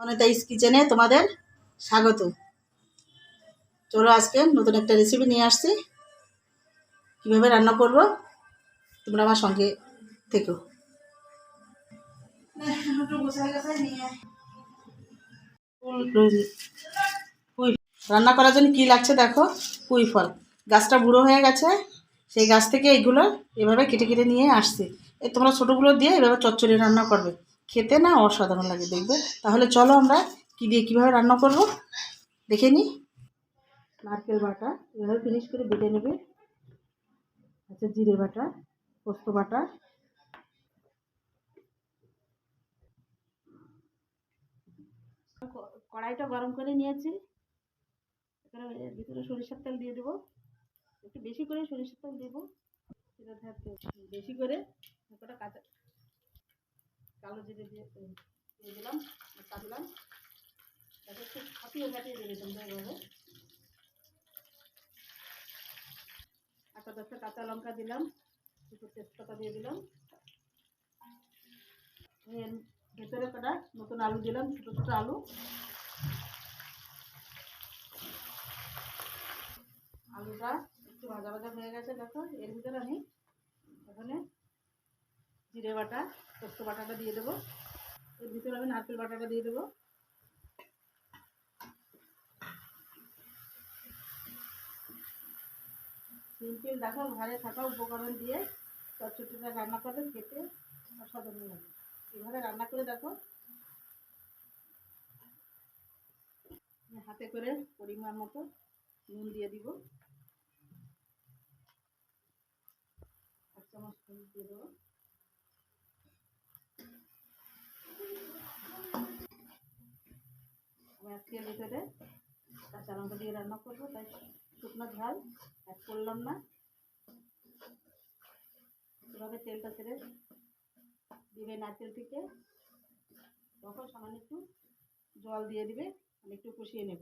অনিতাইস কিচেনে তোমাদের স্বাগত। চলো আজকে নতুন একটা রেসিপি নিয়ে আসছি, কীভাবে রান্না করব তোমরা আমার সঙ্গে থেকো। রান্না করার জন্য কী লাগছে দেখো, পুঁই ফল। গাছটা বুড়ো হয়ে গেছে, সেই গাছ থেকে এইগুলো এভাবে কেটে কেটে নিয়ে আসছি। এই তোমরা ছোটোগুলো দিয়ে এভাবে চচ্চড়ি রান্না করবে, খেতে না অসাধারণ লাগে দেখবে। তাহলে চলো আমরা কী দিয়ে কীভাবে রান্না করব দেখে নিই। নারকেল বাটা এভাবে ফিনিশ করে বেটে নেবে। আচ্ছা, জিরে বাটা, পোস্ত বাটা, কড়াইটা গরম করে নিয়েছি। এখানে এর ভিতরে সরিষার তেল দিয়ে দেবো, একটু বেশি করে সরিষার তেল দেবো। বেশি করে কটা কাঁচা কালো জিরে দিয়ে দিলাম, দিলাম। তারপর একটু ফাটিয়ে ফাটিয়ে দিয়ে দিলাম এভাবে। একটা 10টা কাঁচা লঙ্কা দিলাম, একটু তেজপাতা দিয়ে দিলাম। এর ভেতরে কটা নতুন আলু দিলাম, ছোটো ছোটো আলু। আলুটা একটু ভাজা ভাজা হয়ে গেছে দেখো। এর ভিতরে আমি এখানে জিরে বাটা, পোস্ত বাটাটা দিয়ে দেবো। এর ভিতরে আমি নারকেল বাটাটা দিয়ে দেবো। সিম্পল দেখো, ঘরে থাকা উপকরণ দিয়ে চচ্চড়িটা রান্না করবে, খেতে অসাধারণ লাগে। এভাবে রান্না করে দেখো। হাতে করে পরিমাণ মতো নুন দিয়ে দিব, 1 চামচ হলুদ দিয়ে দেবো। আমি আজকে ভিতরে কাঁচা লঙ্কা দিয়ে রান্না করবো, তাই শুকনো ঝাল অ্যাড করলাম না। এভাবে তেলটা ছেড়ে দিবে নারকেল থেকে, তখন সামান্য একটু জল দিয়ে দিবে, আমি একটু কষিয়ে নেব।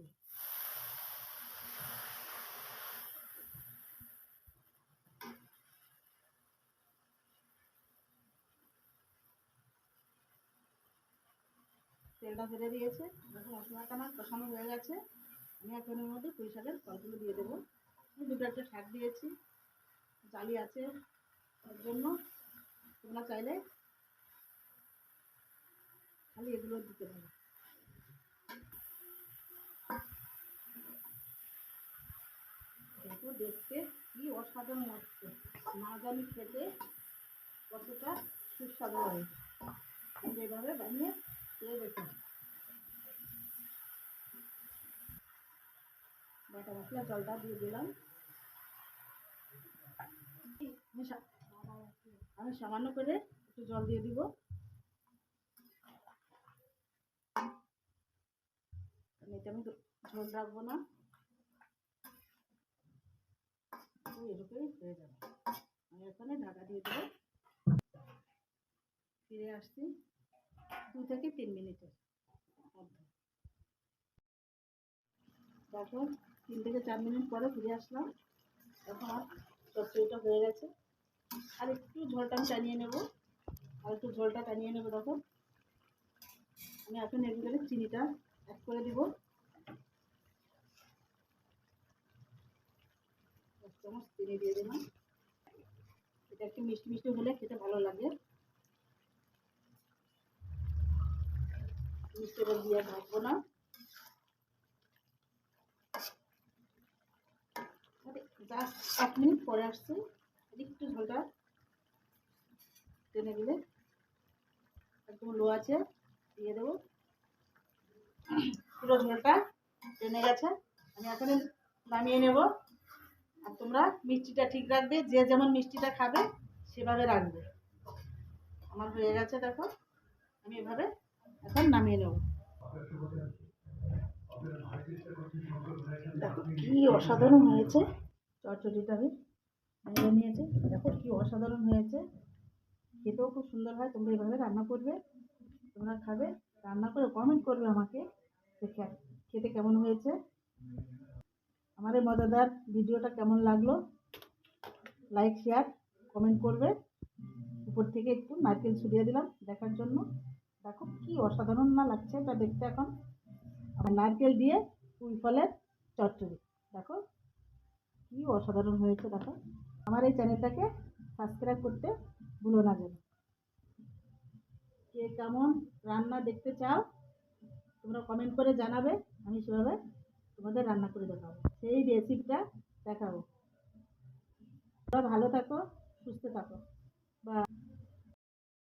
তেলটা ছেড়ে দিয়েছে, যখন মশলাটা আমার কষানো হয়ে গেছে, আমি এখন এর মধ্যে পুঁই শাকের ফলগুলো দিয়ে দেবো। আমি 2-4টে শাক দিয়েছি, জালি আছে তার জন্য। তোমরা চাইলে খালি এগুলো দিতে পারো। দেখো দেখতে কি অসাধারণ লাগছে, না জানি খেতে কতটা সুস্বাদু হয়। কিন্তু এভাবে বানিয়ে খেয়ে দেখো। বাটা মশলা জলটা দিয়ে দিলাম। আমি সামান্য করে একটু জল দিয়ে দিব। এতে আমি ঝোল রাখবো না, এরকমই হয়ে যাবে। আমি এখানে ঢাকা দিয়ে দেবো। ফিরে আসছি 2 থেকে 3 মিনিটের মধ্যে। দেখো 3 থেকে 4 মিনিট পরে ফিরে আসলাম। এখন আর চচ্চড়িটা হয়ে গেছে। আর একটু ঝোলটা আমি টানিয়ে নেবো, আর একটু ঝোলটা টানিয়ে নেবো। দেখো আমি এখন এর ভিতরে চিনিটা অ্যাড করে দিব, 1 চামচ চিনি দিয়ে দিলাম। এটা একটু মিষ্টি মিষ্টি হলে খেতে ভালো লাগে। মিষ্টিটা দিয়ে ঢাকবো না। জাস্ট 1 মিনিট পরে আসছে, একটু ঝোলটা টেনে দিলে, একদম লো আছে দিয়ে দেবো। পুরো ঝোলটা টেনে গেছে, আমি এখন নামিয়ে নেব। আর তোমরা মিষ্টিটা ঠিক রাখবে, যে যেমন মিষ্টিটা খাবে সেভাবে রাখবে। আমার হয়ে গেছে দেখো, আমি এভাবে এখন নামিয়ে নেব। দেখো কি অসাধারণ হয়েছে চচ্চড়িটা, আমি নামিয়ে নিয়েছি। দেখো কি অসাধারণ হয়েছে, খেতেও খুব সুন্দর হয়। তোমরা এভাবে রান্না করবে, তোমরা খাবে, রান্না করে কমেন্ট করবে আমাকে খেতে কেমন হয়েছে। আমার এই মজাদার ভিডিওটা কেমন লাগলো, লাইক শেয়ার কমেন্ট করবে। উপর থেকে একটু নারকেল ছড়িয়ে দিলাম দেখার জন্য। দেখো কি অসাধারণ না লাগছে এটা দেখতে এখন। আবার নারকেল দিয়ে পুঁই ফলের চচ্চড়ি, দেখো কি অসাধারণ হয়েছে। দেখো আমার এই চ্যানেলটাকে সাবস্ক্রাইব করতে ভুলো না যেন। কে কেমন রান্না দেখতে চাও তোমরা কমেন্ট করে জানাবে, আমি সেভাবে তোমাদের রান্না করে দেখাবো, সেই রেসিপিটা দেখাবো। তোমরা ভালো থাকো, সুস্থ থাকো।